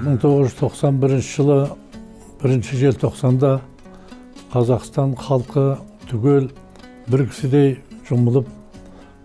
1991 жылы 1 желтоқсанда Қазақстан халқы түгел бір кісідей жұмылып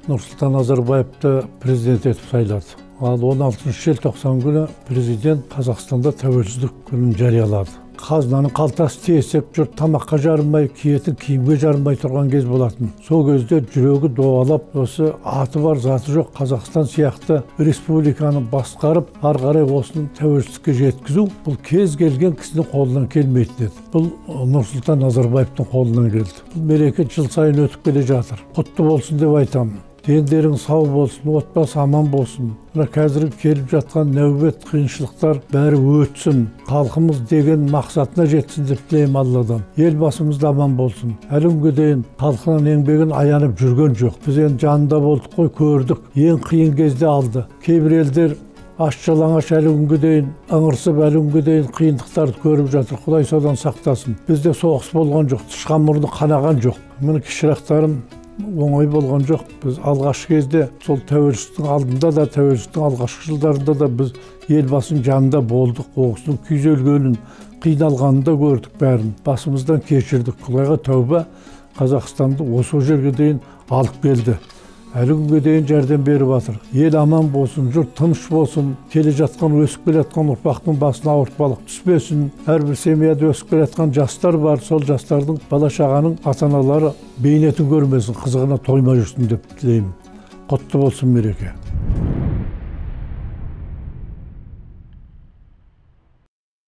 Нұрсұлтан Назарбаевты президент етіп сайлады. Ал 16 желтоқсан күні президент Қазақстанда тәуелсіздік күнін жариялады. Қазынаның қалтасы тесіп, жұрт тамаққа жарымай, киетін киімге жарымай тұрған кез болатын. Сол кезде жүрегі дуалап, осы аты бар, заты жоқ Қазақстан сияқты республиканы басқарып, ары қарай осының тәуелсіздікке жеткізу, бұл кез келген кісінің қолынан келмейтін еді. Бұл Нұрсұлтан Назарбаевтың қолынан келді. Бұл мереке жыл сайын өтіп келе жатыр. Құтты болсын деп айтамын. Дендерің сау болсын, отбасы аман болсын. Мына қазір келіп жатқан нәубет қиыншылықтар бәрі өтсін. Халқымыз деген мақсатына жетсін деп тілеймін Алладан. Елбасымыз да аман болсын. Әлі күнге дейін халқының еңбегін аянып жүрген жоқ. Біз енді жанында болдық қой, көрдік. Ең қиын кезде алды. Кейбір елдер аш-жалаңаш әлі күнге дейін ыңырсып, әлі күнге дейін қиындықтарды көріп жатыр. Құдай содан сақтасын. Бізде соғыс болған жоқ, тышқан мұрны қанаған жоқ. Міне кішірақтарым оңай болған жоқ. Біз алғашқы кезде сол тәуелсіздіктің алдында да, тәуелсіздіктің алғашқы жылдарында да біз елбасының жанында болдық. Оғысының күйзелгенін, қиналғанын да көрдік бәрін. Басымыздан кешірдік. Құдайға тәуба, Қазақстанды осы жерге дейін алып келді. Әлі күнге дейін жәрдем беріп жатыр. Ел аман болсын, жұрт тыныш болсын, келе жатқан, өсіп келе жатқан ұрпақтың басына ауыртпалық түспесін. Әрбір семьяда өсіп келе жатқан жастар бар, сол жастардың бала-шағаның ата-аналары бейнетін көрмесін, қызығына тоймай жүрсін деп тілеймін. Құтты болсын мереке.